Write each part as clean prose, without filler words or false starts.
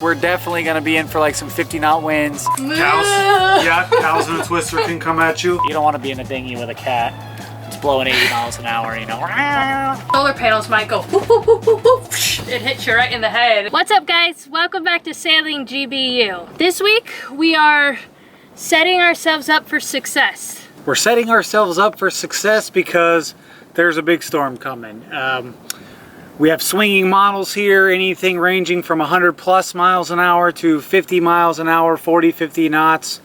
We're definitely gonna be in for like some 50-knot winds. Cows and a twister can come at you. You don't want to be in a dinghy with a cat. It's blowing 80 miles an hour, you know. Solar panels might go whoop, whoop, whoop, whoop, whoop. It hits you right in the head. What's up, guys? Welcome back to Sailing GBU. This week we are setting ourselves up for success. We're setting ourselves up for success because there's a big storm coming. We have swinging models here, anything ranging from 100 plus miles an hour to 50 miles an hour, 40, 50 knots.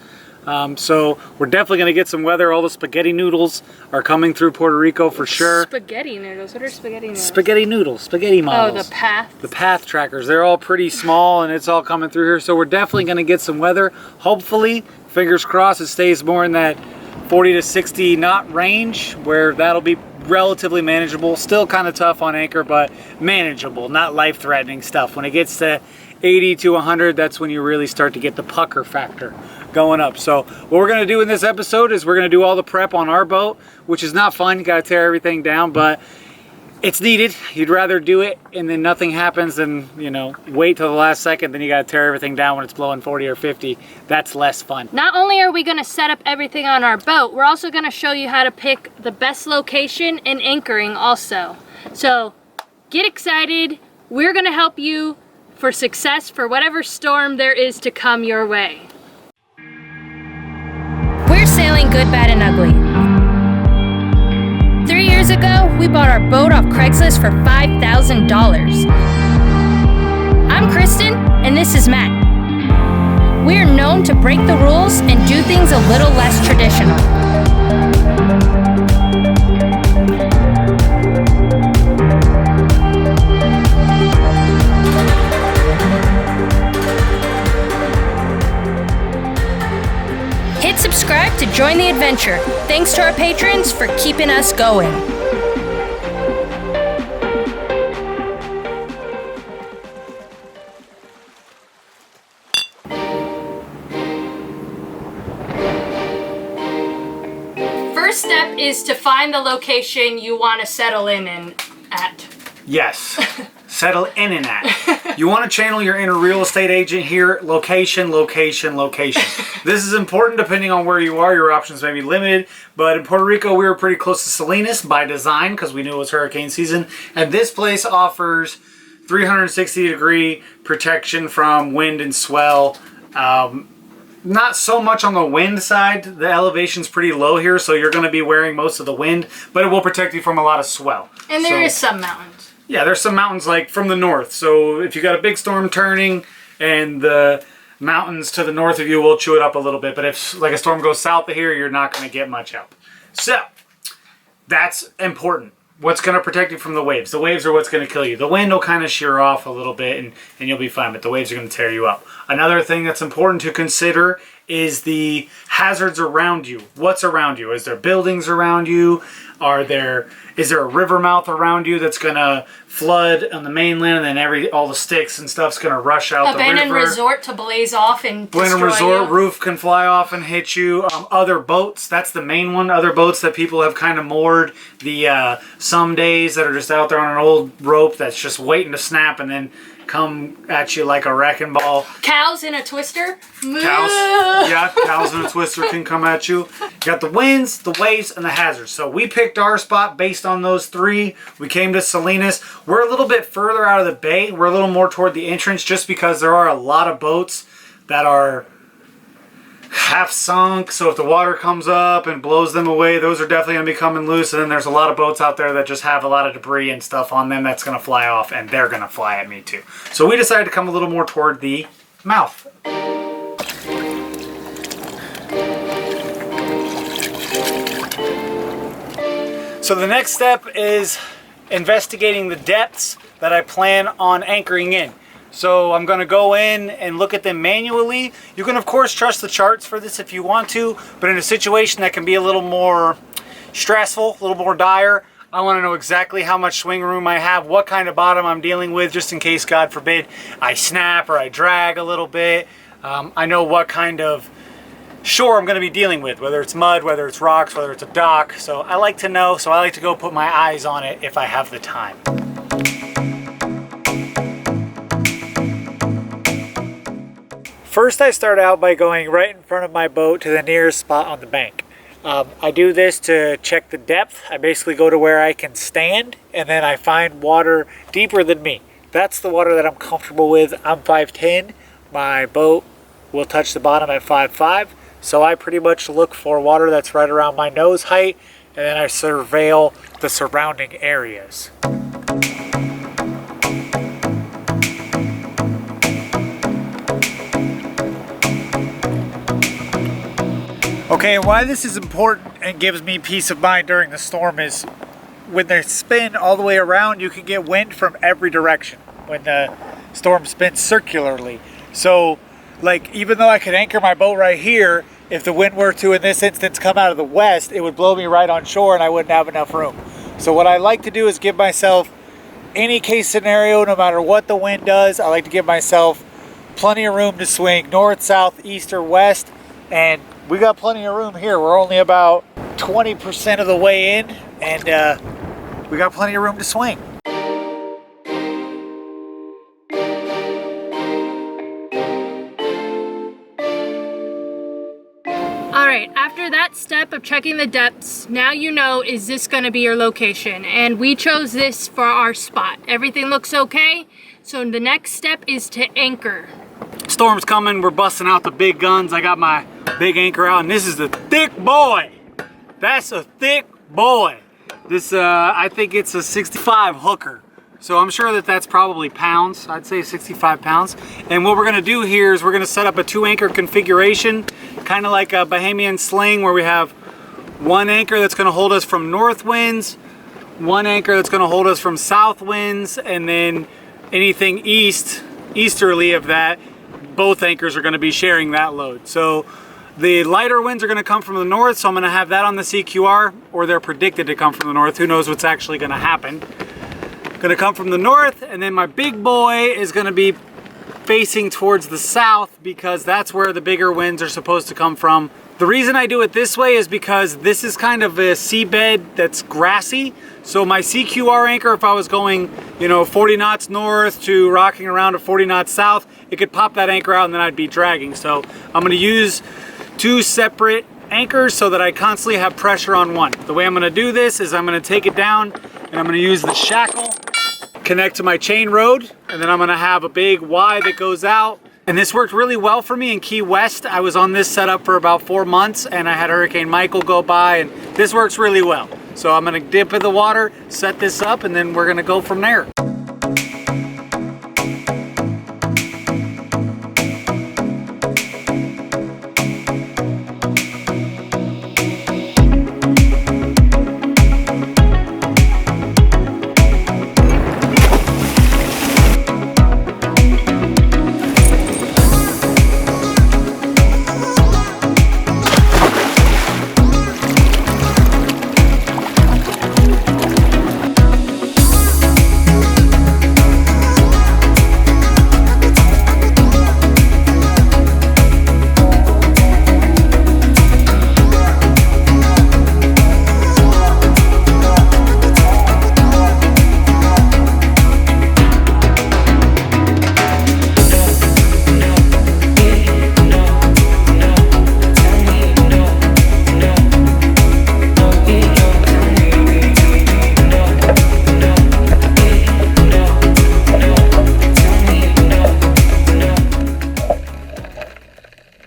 So we're definitely going to get some weather. All the spaghetti noodles are coming through Puerto Rico for sure. Spaghetti noodles? What are spaghetti noodles? Spaghetti noodles, spaghetti models. Oh, the path. The path trackers. They're all pretty small and it's all coming through here. So we're definitely going to get some weather. Hopefully, fingers crossed, it stays more in that 40 to 60 knot range where that'll be relatively manageable. Still kind of tough on anchor, but manageable, not life-threatening stuff. When it gets to 80 to 100, that's when you really start to get the pucker factor going up. So what we're going to do in this episode is we're going to do all the prep on our boat, which is not fun. You got to tear everything down, but it's needed. You'd rather do it and then nothing happens than, you know, wait till the last second, then you got to tear everything down when it's blowing 40 or 50. That's less fun. Not only are we going to set up everything on our boat, we're also going to show you how to pick the best location and anchoring also. So get excited. We're going to help you for success for whatever storm there is to come your way. We're sailing good, bad, and ugly. 3 years ago, we bought our boat off Craigslist for $5,000. I'm Kristen, and this is Matt. We are known to break the rules and do things a little less traditional. Hit subscribe to join the adventure. Thanks to our patrons for keeping us going. First step is to find the location you want to settle in and at. Yes. Settle in and at. You want to channel your inner real estate agent here. Location, location, location. This is important depending on where you are. Your options may be limited, but in Puerto Rico we were pretty close to Salinas by design because we knew it was hurricane season, and this place offers 360-degree protection from wind and swell. Not so much on the wind side. The elevation's pretty low here, so you're going to be wearing most of the wind, but it will protect you from a lot of swell. And there is some mountains. Yeah, there's some mountains like from the north. So if you got a big storm turning and the mountains to the north of you will chew it up a little bit, but if like a storm goes south of here, you're not going to get much help. So that's important. What's going to protect you from the waves? The waves are what's going to kill you. The wind will kind of shear off a little bit and you'll be fine, but the waves are going to tear you up. Another thing that's important to consider is the hazards around you. What's around you? Is there buildings around you? Is there a river mouth around you that's going to flood on the mainland and then all the sticks and stuff's going to rush out the river? Abandoned resort to blaze off and destroy Abandoned resort, you. roof can fly off and hit you. Other boats, that's the main one. Other boats that people have kind of moored. Some days that are just out there on an old rope that's just waiting to snap and then come at you like a wrecking ball. Cows in a twister. Cows in a twister can come at you. You got the winds, the waves, and the hazards. So we picked our spot based on those three. We came to Salinas. We're a little bit further out of the bay. We're a little more toward the entrance just because there are a lot of boats that are half sunk, so if the water comes up and blows them away, those are definitely going to be coming loose. And then there's a lot of boats out there that just have a lot of debris and stuff on them that's going to fly off, and they're going to fly at me too. So we decided to come a little more toward the mouth. So the next step is investigating the depths that I plan on anchoring in. So I'm going to go in and look at them manually. You can of course trust the charts for this if you want to, but in a situation that can be a little more stressful, a little more dire, I want to know exactly how much swing room I have, what kind of bottom I'm dealing with, just in case, God forbid, I snap or I drag a little bit. I know what kind of shore I'm going to be dealing with, whether it's mud, whether it's rocks, whether it's a dock. So I like to know, so I like to go put my eyes on it if I have the time. First, I start out by going right in front of my boat to the nearest spot on the bank. I do this to check the depth. I basically go to where I can stand, and then I find water deeper than me. That's the water that I'm comfortable with. I'm 5'10". My boat will touch the bottom at 5'5". So I pretty much look for water that's right around my nose height, and then I surveil the surrounding areas. Okay, why this is important and gives me peace of mind during the storm is when they spin all the way around, you can get wind from every direction when the storm spins circularly. So, like, even though I could anchor my boat right here, if the wind were to, in this instance, come out of the west, it would blow me right on shore and I wouldn't have enough room. So what I like to do is give myself any case scenario, no matter what the wind does. I like to give myself plenty of room to swing north, south, east, or west, and we got plenty of room here. We're only about 20% of the way in, and we got plenty of room to swing. Alright, after that step of checking the depths, now you know, is this going to be your location? And we chose this for our spot. Everything looks okay, so the next step is to anchor. Storm's coming, we're busting out the big guns. I got my big anchor out, and this is a thick boy. That's a thick boy. This, I think it's a 65 hooker. So I'm sure that that's probably pounds. I'd say 65 pounds. And what we're gonna do here is we're gonna set up a 2 anchor configuration, kind of like a Bahamian sling, where we have 1 anchor that's gonna hold us from north winds, 1 anchor that's gonna hold us from south winds, and then anything easterly of that, both anchors are going to be sharing that load. So the lighter winds are going to come from the north, so I'm going to have that on the CQR, or they're predicted to come from the north. Who knows what's actually going to happen. Going to come from the north, and then my big boy is going to be facing towards the south because that's where the bigger winds are supposed to come from. The reason I do it this way is because this is kind of a seabed that's grassy. So my CQR anchor, if I was going, 40 knots north to rocking around to 40 knots south, it could pop that anchor out and then I'd be dragging. So I'm going to use 2 separate anchors so that I constantly have pressure on one. The way I'm going to do this is I'm going to take it down and I'm going to use the shackle, connect to my chain rod, and then I'm going to have a big Y that goes out. And this worked really well for me in Key West. I was on this setup for about 4 months, and I had Hurricane Michael go by, and this works really well. So I'm gonna dip in the water, set this up, and then we're gonna go from there.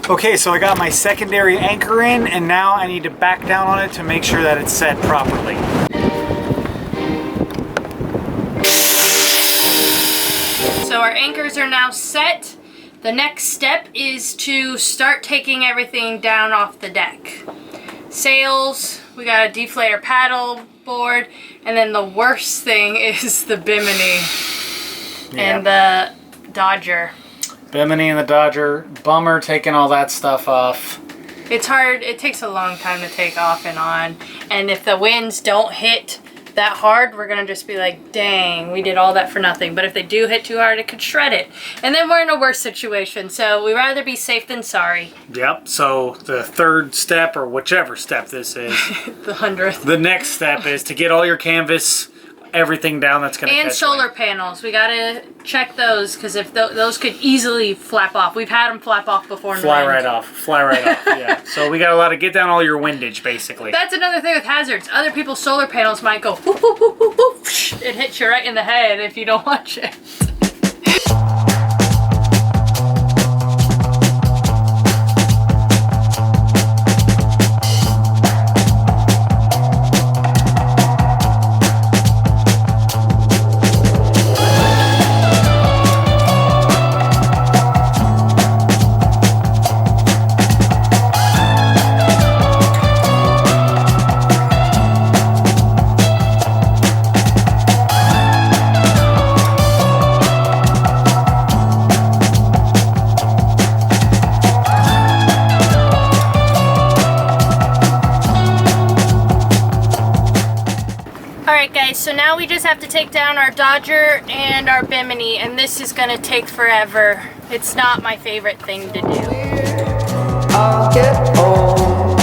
Okay, so I got my secondary anchor in, and now I need to back down on it to make sure that it's set properly. So our anchors are now set. The next step is to start taking everything down off the deck. Sails, we got a deflator paddle board, and then the worst thing is the Bimini and the Dodger. Bimini and the Dodger, bummer taking all that stuff off. It's hard, it takes a long time to take off and on, and if the winds don't hit that hard, we're gonna just be like, dang, we did all that for nothing. But if they do hit too hard, it could shred it, and then we're in a worse situation. So we'd rather be safe than sorry. Yep, so the third step, or whichever step this is, The 100th. the next step is to get all your canvas everything down that's going to catch And solar wind. panels. We gotta check those because if those could easily flap off. We've had them flap off before. Fly right off. Yeah. So we got a lot to get down all your windage, basically. That's another thing with hazards. Other people's solar panels might go whoop, whoop, whoop, whoop, whoop. It hits you right in the head if you don't watch it. So now we just have to take down our Dodger and our Bimini, and this is gonna take forever. It's not my favorite thing to do. I'll get old.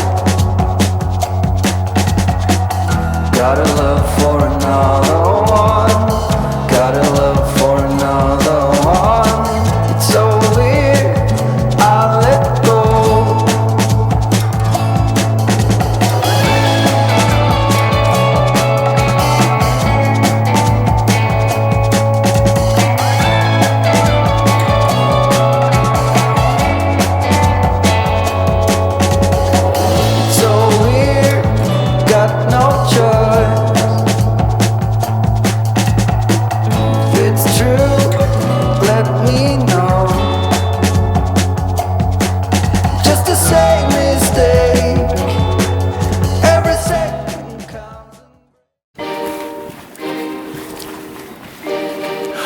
Got a love for another one. Got a love for another one. It's so weird. I'll let go.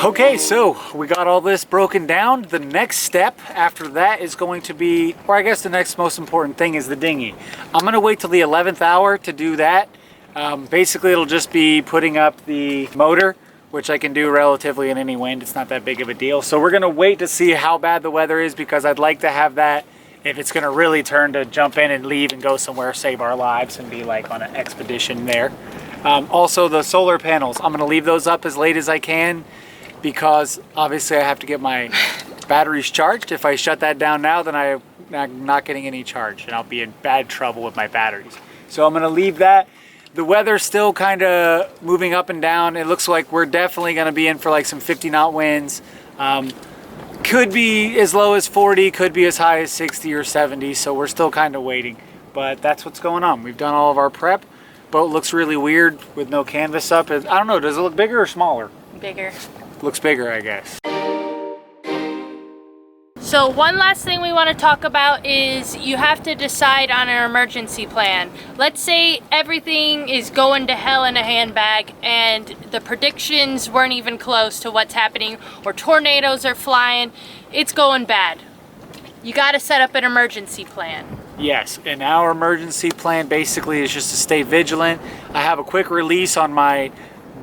Okay, so we got all this broken down. The next step after that is going to be, or I guess the next most important thing is the dinghy. I'm gonna wait till the 11th hour to do that. Basically, it'll just be putting up the motor, which I can do relatively in any wind. It's not that big of a deal. So we're gonna wait to see how bad the weather is, because I'd like to have that if it's gonna really turn to jump in and leave and go somewhere, save our lives, and be like on an expedition there. Also, the solar panels, I'm gonna leave those up as late as I can, because obviously I have to get my batteries charged. If I shut that down now, then I'm not getting any charge, and I'll be in bad trouble with my batteries. So I'm gonna leave that. The weather's still kind of moving up and down. It looks like we're definitely gonna be in for like some 50 knot winds. Could be as low as 40, could be as high as 60 or 70, so we're still kind of waiting. But that's what's going on. We've done all of our prep. Boat looks really weird with no canvas up. I don't know, does it look bigger or smaller? Bigger. Looks bigger, I guess. So one last thing we want to talk about is you have to decide on an emergency plan. Let's say everything is going to hell in a handbag and the predictions weren't even close to what's happening, or tornadoes are flying. It's going bad. You got to set up an emergency plan. Yes, and our emergency plan basically is just to stay vigilant. I have a quick release on my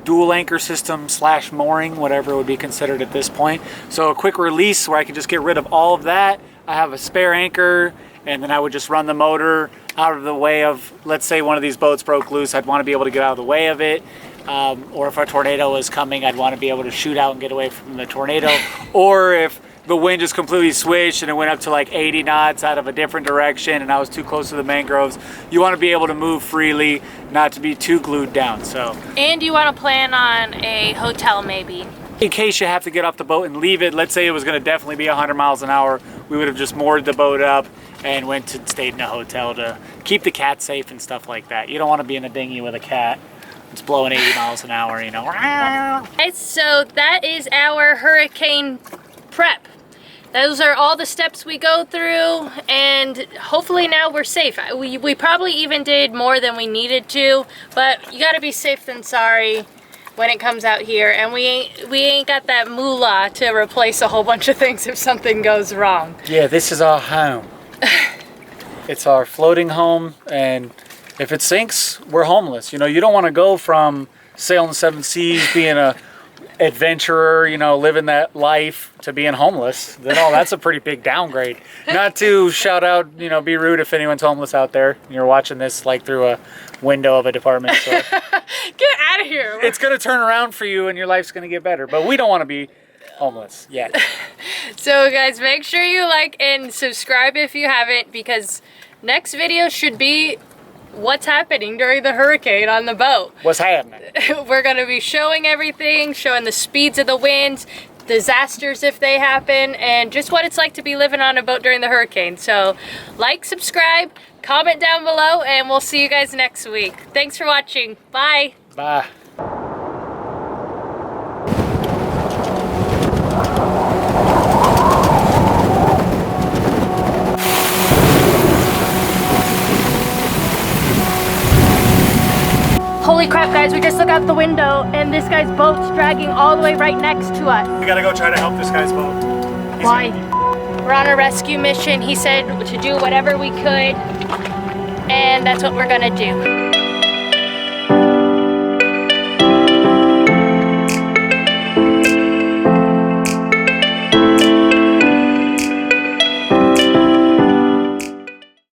dual anchor system / mooring, whatever it would be considered at this point. So a quick release where I can just get rid of all of that. I have a spare anchor, and then I would just run the motor out of the way of, let's say one of these boats broke loose, I'd want to be able to get out of the way of it. Or if a tornado was coming, I'd want to be able to shoot out and get away from the tornado. Or if the wind just completely switched and it went up to like 80 knots out of a different direction and I was too close to the mangroves, you want to be able to move freely, not to be too glued down. So, and you want to plan on a hotel maybe. In case you have to get off the boat and leave it, let's say it was going to definitely be 100 miles an hour, we would have just moored the boat up and stayed in a hotel to keep the cat safe and stuff like that. You don't want to be in a dinghy with a cat. It's blowing 80 miles an hour, you know. Guys, so that is our hurricane prep. Those are all the steps we go through, and hopefully now we're safe. We probably even did more than we needed to, but you gotta be safe than sorry when it comes out here, and we ain't got that moolah to replace a whole bunch of things if something goes wrong. Yeah, this is our home. It's our floating home, and if it sinks, we're homeless. You know, you don't want to go from sailing the 7 seas, being a adventurer, you know, living that life to being homeless, then that's a pretty big downgrade. Not to shout out, you know, be rude if anyone's homeless out there. You're watching this like through a window of a department store. Get out of here. It's gonna turn around for you and your life's gonna get better. But we don't want to be homeless yet. So guys, make sure you like and subscribe if you haven't, because next video should be what's happening during the hurricane on the boat. What's happening? We're going to be showing everything, showing the speeds of the winds, disasters if they happen, and just what it's like to be living on a boat during the hurricane. So like, subscribe, comment down below, and we'll see you guys next week. Thanks for watching. Bye. Bye. Holy crap, guys, we just looked out the window and this guy's boat's dragging all the way right next to us. We gotta go try to help this guy's boat. Why? We're on a rescue mission. He said to do whatever we could, and that's what we're gonna do.